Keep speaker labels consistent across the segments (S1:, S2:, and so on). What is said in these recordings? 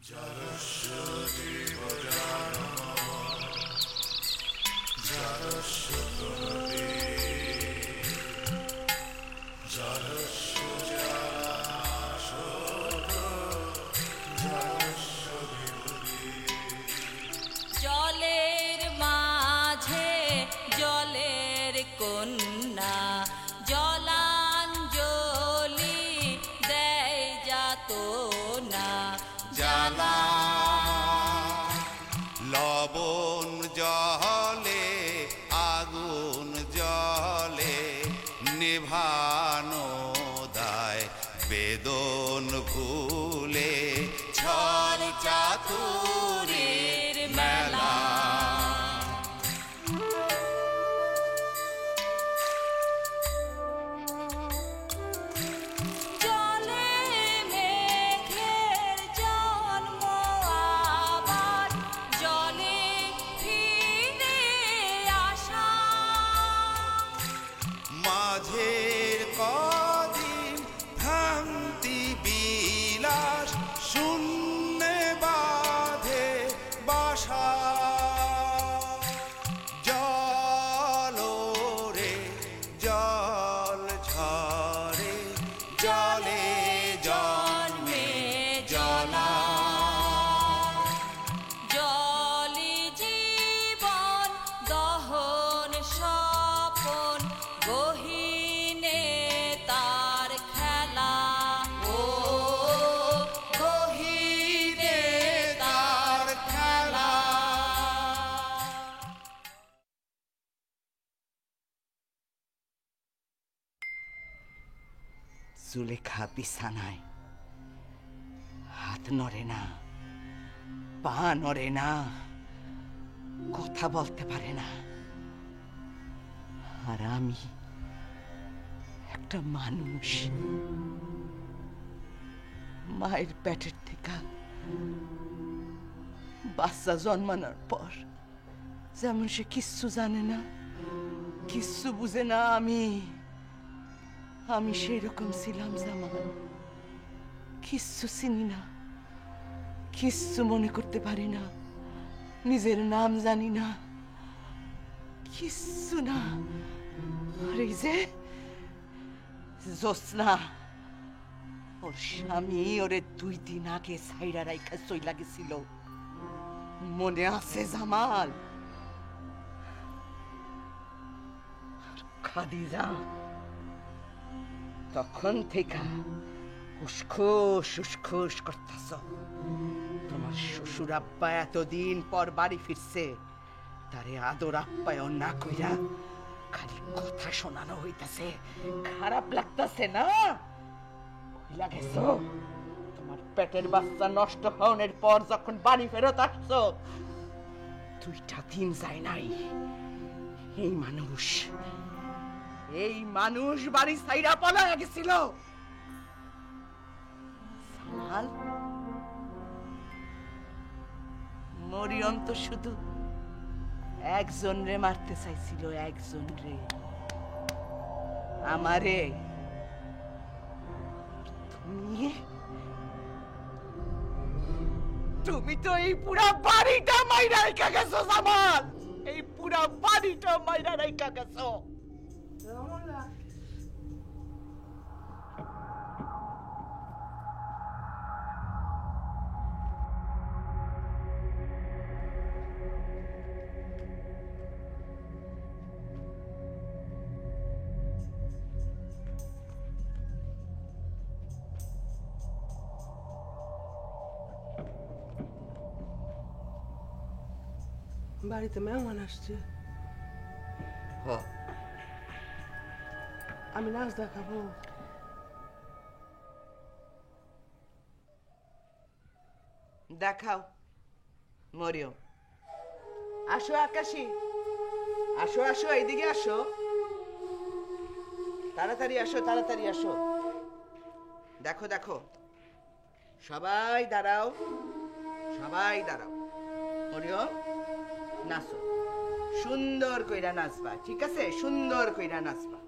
S1: জলের মাঝে জলের কন্যা জলাঞ্জলি দেয় যাত না
S2: জ্বালা লবণ জলে আগুন জলে নেভানো দায় বেদন ভুলে ছল চাতুরীর মেলা
S1: জলে মেঘের জন্ম আবার জলে ফিরে আসা
S2: মাঝের কদিন ভ্রান্তি বিলাস শূন্যে বাঁধে বাসা জল রে জল ঝরে জলে জন্মে জলা
S1: জলি জীবন দহন স্বপন গহীনে তার খেলা
S2: ও গহীনে তার খেলা
S3: জুলেখা বিছানায় হাত নড়ে না, পা নড়ে না, কথা বলতে পারে না। আর আমি একটা মানুষ, মায়ের পেটের থেকে বাচ্চা জন্মানোর পর যেমন সে কিচ্ছু জানে না, কিচ্ছু বুঝে না, আমি সেই রকম ছিলাম জামাল। কিচ্ছু চিনি না, কিচ্ছু মনে করতে পারি না, নিজের নাম জানি না, কিচ্ছু না। আর এই যে জোৎস্না, ওর স্বামী ওরে 2 দিন আগে সাইরা রাইখা চইলা গেছিল, মনে আছে জামাল? খাদিজা তখন থেকে উস্খুস উস্খুস করতেছ। তোমার শ্বশুর আব্বা এতদিন পর বাড়ি ফিরছে, তারে আদর আপ্যায়ন না কইরা খালি কথা শোনানো হইতাছে। খারাপ লাগতাছে না? কইলা গেছো তোমার পেটের বাচ্চা নষ্ট হওয়ার পর যখন বাড়ি ফেরত আসছো, 2টা দিন যায় নাই। এই মানুষ বাড়ি ছাইরা পালায়া গেছিল। সামাল, মরিয়ম তো শুধু একজন রে মারতে চাইছিল, একজন রে, আমারে। তুমি তো এই পুরা বাড়িটা মাইরা রাইখা গেছো জামাল, এই পুরা বাড়িটা মাইরা রাইখা গেছো।
S4: বাড়িতে মেহমান আসছে, আমি নাচ দেখাবো।
S3: দেখাও মরিয়ম। আসো আকাশী, আসো আসো, এইদিকে আসো, তাড়াতাড়ি আসো, তাড়াতাড়ি আসো। দেখো দেখো, সবাই দাঁড়াও, সবাই দাঁড়াও। মরিয়ম নাচো, সুন্দর কইরা নাচবা, ঠিক আছে? সুন্দর কইরা নাচবা।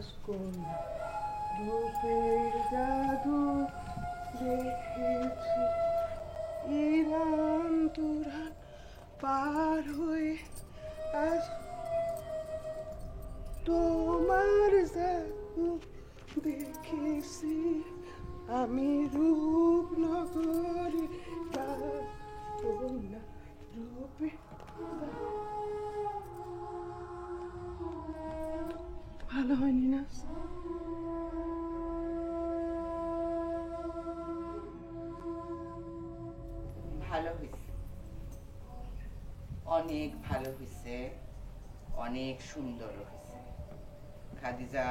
S4: রাজকন্যা রূপের জাদু দেখেছি ইরান তুরান পার হয়ে আজ তোমার জাদু দেখেছি আমি রূপনগরে রাজকন্যা রূপে ভালো হয়নি না
S3: ভালো হয়েছে, অনেক ভালো হয়েছে, অনেক সুন্দর হয়েছে। খাদিজা,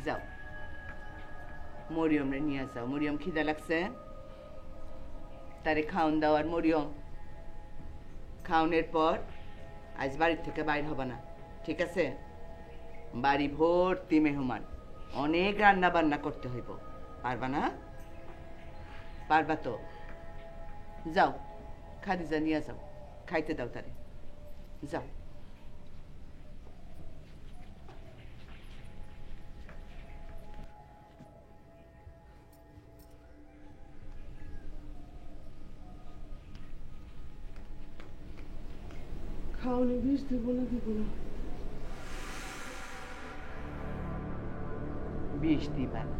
S3: যাও মরিয়মরে নিয়ে যাও। মরিয়ম খিদা লাগছে, তারে খাওন দাও। আর মরিয়ম, খাওনের পর আজ বাড়ির থেকে বাইর হবে না, ঠিক আছে? বাড়ি ভর্তি মেহমান, অনেক রান্না বান্না করতে হইব। পারবা না? পারবা তো? যাও, খাদিজা নিয়ে যাও, খাইতে দাও তারে, যাও।
S4: খাওয়ালে বিষ দিব না
S3: বিষ দিবা না।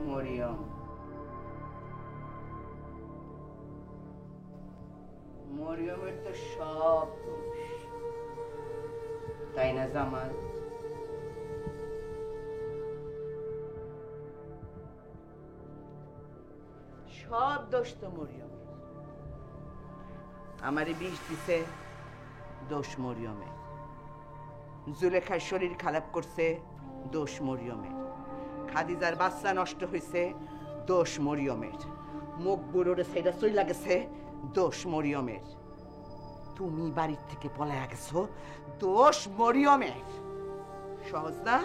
S3: মরিয়ম, মরিয়মের তো সব দোষ, তাই না জামাল? সব দোষ তো মরিয়মের। আমারে বিষ দিছে, দোষ মরিয়মের। জুলেখার শরীর খারাপ করছে, দোষ মরিয়মের। খাদিজার বাচ্চা নষ্ট হয়েছে, দোষ মরিয়মের। মকবুরের সেটা চইলা গেছে, দোষ মরিয়মের। তুমি বাড়ির থেকে পলায়া গেছো, দোষ মরিয়মের। সহজ না?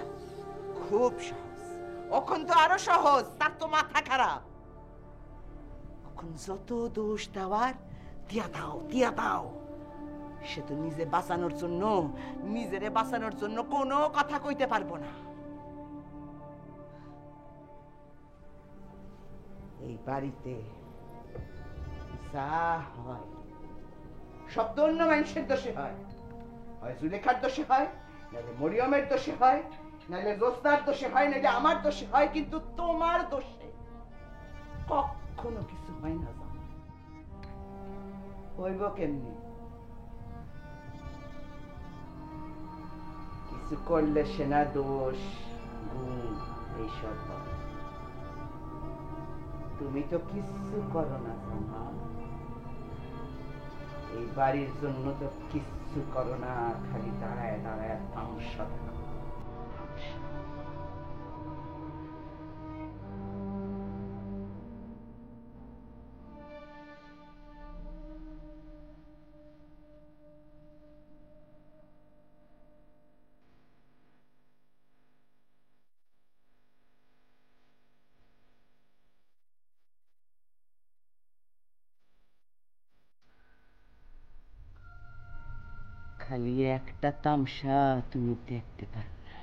S3: খুব সহজ। এখন তো আরো সহজ, তার তো মাথা খারাপ। এখন যত দোষ দেওয়ার দিয়া দাও, দিয়া দাও। সে তো নিজে বাঁচানোর জন্য, নিজেরে বাঁচানোর জন্য কোনো কথা কইতে পারবো না। এই বাড়িতে যা হয় সব তো অন্য মানুষের দোষে হয়। হয় জুলেখার দোষে হয়, নাহলে মরিয়মের দোষে হয়, নাহলে জোসনার দোষে হয়, নাহলে আমার দোষে হয়, কিন্তু তোমার দোষে কখনো কিছু হয় না। হইব কেমনি? কিছু করলে সেনা দোষ, গুণ এইসব হয়। তুমি তো কিছু করো না জামা, এই বাড়ির জন্য তো কিচ্ছু করো না, খালি দাঁড়ায় দাঁড়ায় তামসা দেখো। খালি একটা তামসা তুমি দেখতে পারো না।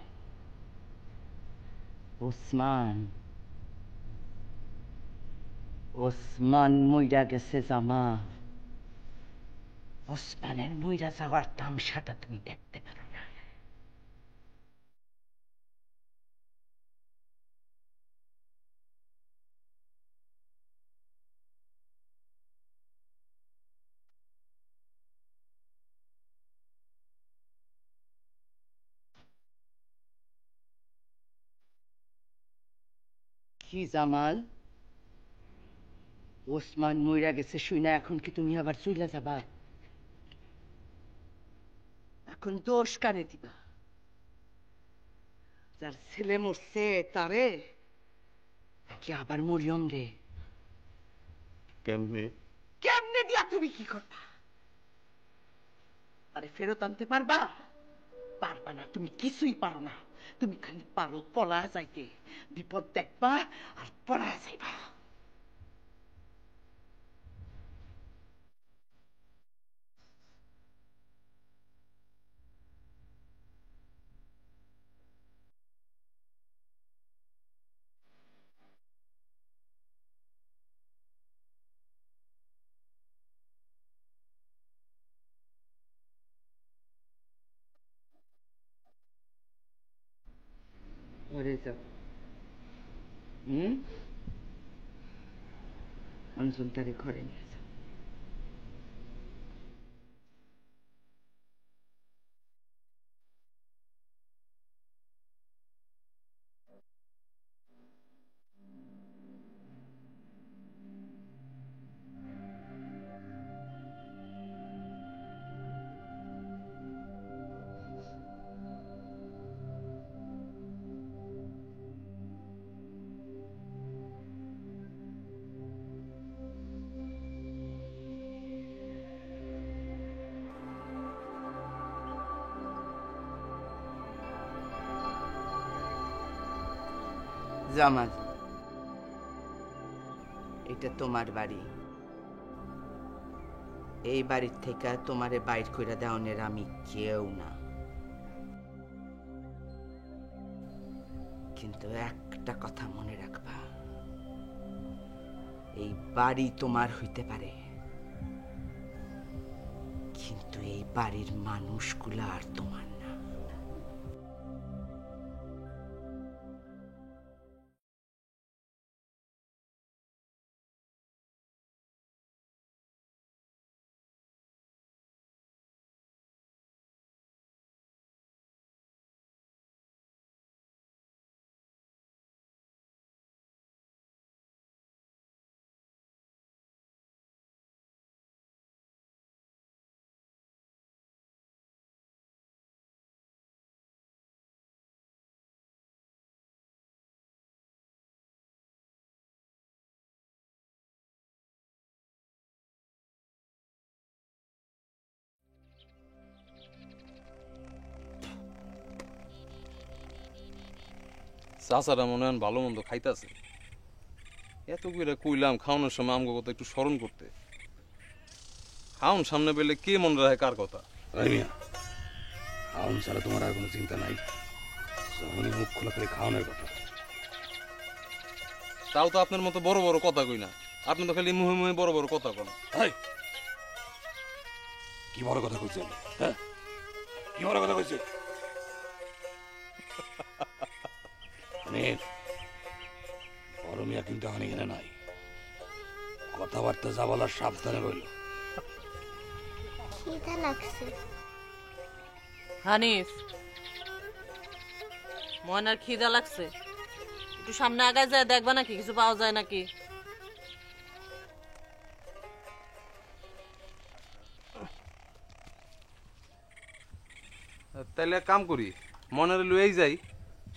S3: ওসমান, ওসমান মইরা গেছে জামা। ওসমানের মইরা যাওয়ার তামসাটা তুমি দেখতে পারো না। কি জামাল, ওসমান মইরা গেছে শুইনা এখন কি তুমি আবার চইলা যাবা? এখন দোষ কারে দিবা? যার ছেলে মরছে তারে, কি আবার মরিয়ম রে?
S2: কেমনে?
S3: কেমনে দিয়া তুমি কি করবা? আব্বারে ফেরত আনতে পারবা? পারবা না, তুমি কিছুই পারো না। তুমি খালি পারো পলায় যাইতে। বিপদ দেখবা আর পলায় যাইবা। ঘরে যাও। অঞ্জন তারে ঘরে নিয়ে যাও। জামাল, এটা তোমার বাড়ি। এই বাড়ির থেকে তোমারে বাইর কইরা দেওয়ানের আমি কেউ না। কিন্তু একটা কথা মনে রাখবা, এই বাড়ি তোমার হইতে পারে, কিন্তু এই বাড়ির মানুষগুলা আর তোমার না।
S5: চাচারা মনে হয় ভালো মন্দ খাইতেছে। এত করে কইলাম খাওয়ানোর সময় আমগো কথা একটু স্মরণ করতে। খাওন সামনে পেলে কে মনে রাখে কার কথা?
S6: খাওন ছাড়া তোমার আর কোনো চিন্তা নাই? যখনই মুখ খোলা করে খাওয়ানোর কথা।
S5: তাও তো আপনার মতো বড় বড় কথা কই না। আপনি তো খালি মুহে মুহে বড় বড় কথা কন।
S6: কি বড় কথা কইছেন? হ্যাঁ, কি বড় কথা কইছে? বড় মিয়া কিন্তু এখন এখানে নাই। কথাবার্তা যা বলার সাবধানে বলল।
S7: খিদা লাগছে।
S1: হানিফ, ময়নার খিদা লাগছে, একটু সামনে আগায় যায় দেখবা নাকি কিছু পাওয়া যায় নাকি।
S5: তাইলে এক কাম করি, মনের লইয়াই যাই,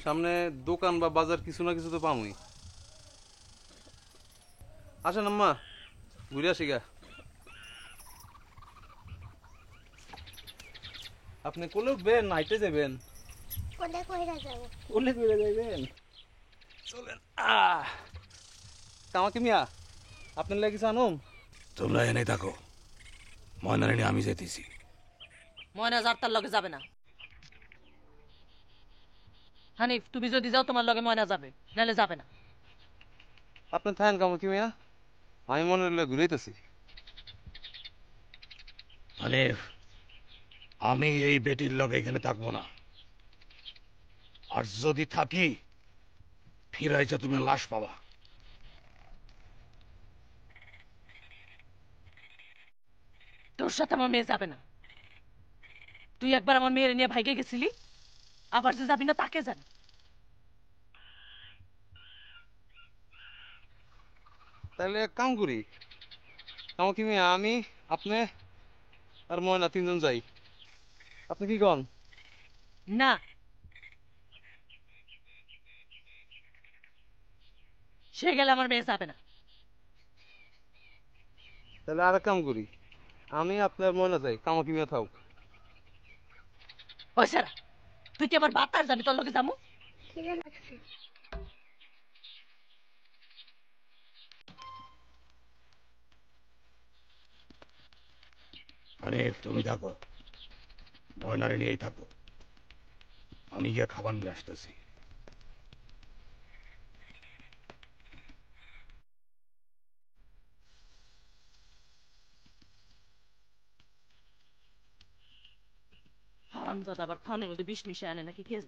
S5: সামনে দোকান বা বাজার কিছু না কিছু তো পামই। আসেন আম্মা, ঘুরে আসি গা। আপনি কোলে উঠবেন না হাইটে যাবেন?
S7: কোলে কইরা যাব।
S5: কোলে কইরা যাইবেন? চলেন। কামাকি মিয়া, আপনার লাগে কিছু আনুম?
S6: তোমরা এনে থাকো, ময়নারে নিয়ে আমি যেতেছি।
S1: ময়না যার তার লগে যাবে না। হানিফ, তুমি যদি যাও তোমার লগে ময়না যাবে, নাহলে যাবে না।
S5: আপনি থাকেন কামাকি মিয়া, আমি মনে হলে ঘুরাইতেছি।
S6: মানে আমি এই বেটির লগে এখানে থাকবো না, আর যদি থাকি ফিরাইছে তুমি লাশ পাবা।
S1: তোর সাথে আমার মেয়ে যাবে না। তুই একবার আমার মেয়ের নিয়ে ভাইকে গেছিলি, আবার যে যাবি না তাকে জানি।
S5: তাহলে এক কাম করি, কামাকি মিয়া, আমি, আপনি আর ময়না তিনজন যাই। আপনি কি কন?
S1: না, সে গেলে আমার মেয়ে যাবে না।
S5: তাহলে আর এক কাম করি, আমি আপনার ময়না যাই, কামাকি মিয়া থাক।
S1: ওই সারা, তুই কি আবার বাতাস যাবি তোর লগে যাবো?
S7: খিদে লাগছে।
S6: আরে তুমি থাকো, ময়নারে নিয়েই থাকো, আমি গিয়ে খাবার নিয়ে আসতেছি।
S1: হারামজাদা আবার খানের মধ্যে বিষ মিশিয়ে আনে নাকি খেয়ে?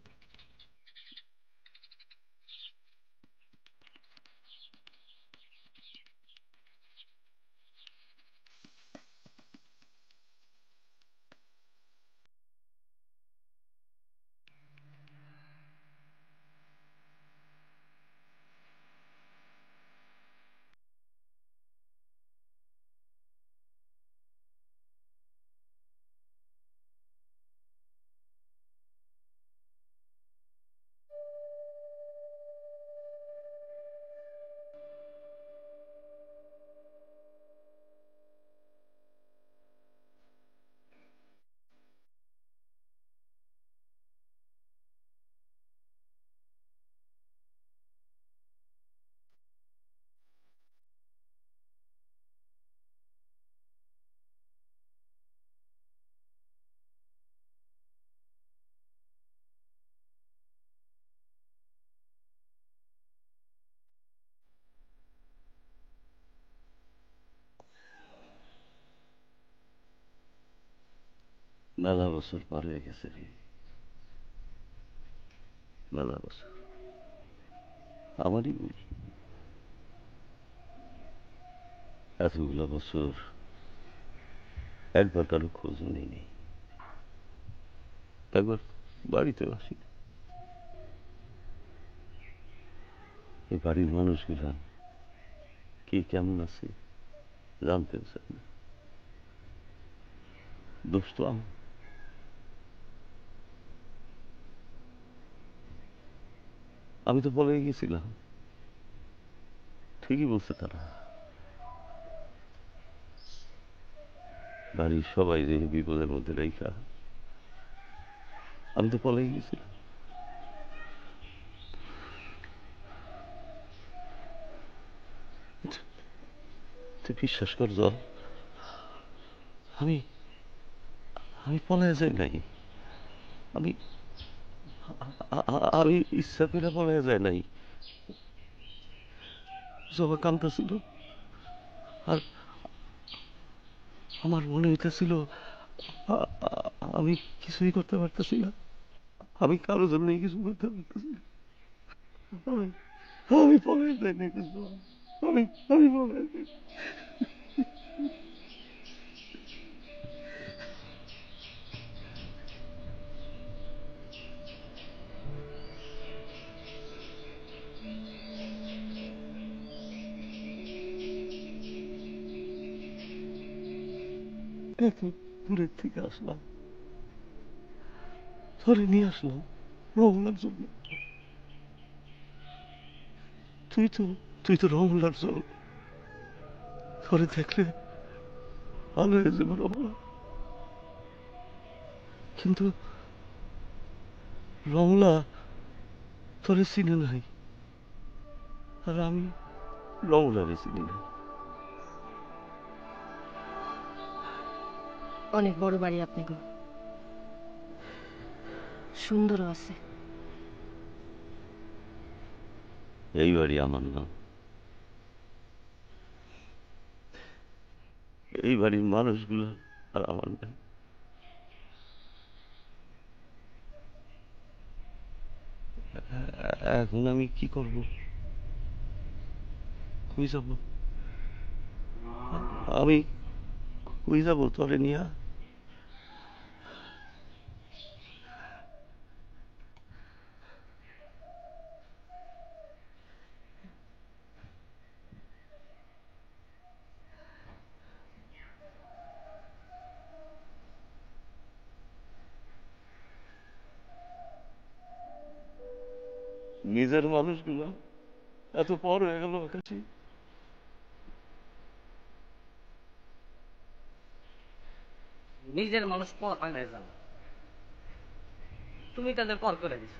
S8: মেলা বছর পার হয়ে গেছে রে, মেলা বছর। আমারই ভুল, এতগুলো বছর একবার কারো খোঁজ নেই, একবার বাড়িতে আসি না। এই বাড়ির মানুষগুলা কে কেমন আছে জানতে চাই না। দোষ তো আমার। আমি তো বলে গেছিলাম, ঠিকই বলছে তারা, বাড়ির সবাই যে বিপদের মধ্যে রেখা। আমি তো বলেই গেছিলাম। তুই বিশ্বাস কর জল, আমি আমি পলায় যাই নাই। আমি আমি ইচ্ছা করে পলায় যাই নাই। জবা কান্দছিল, আর আমার মনে হইতেছিল আমি কিছুই করতে পারতেছি না, আমি কারোর জন্য কিছু করতে পারতেছি না। আমি আমি পলায় যাই নাই কিন্তু, আমি আমি পলায় যাই। এত দূরের থেকে আসলাম, ধরে নিয়ে আসলাম রমনার জন্য। তুই তো তুই তো রমনার জল, ধরে দেখলে ভালো হয়ে যাবে রমনা। কিন্তু রমলা তোরে চিনে নাই, আর আমি রমলারে চিনি না।
S1: অনেক বড় বাড়ি আপনি গো, সুন্দরও আছে।
S8: এই বাড়ি আমার না, এই বাড়ির মানুষগুলো আর আমার না। এখন আমি কি করব, কই যাব? আমি কই যাব তোরে নিয়া? নিজের মানুষগুলো এত পর হয়ে গেল কাছে।
S3: নিজের মানুষ পর হয়ে যাবে,
S1: তুমি তাদের কল করে দিছো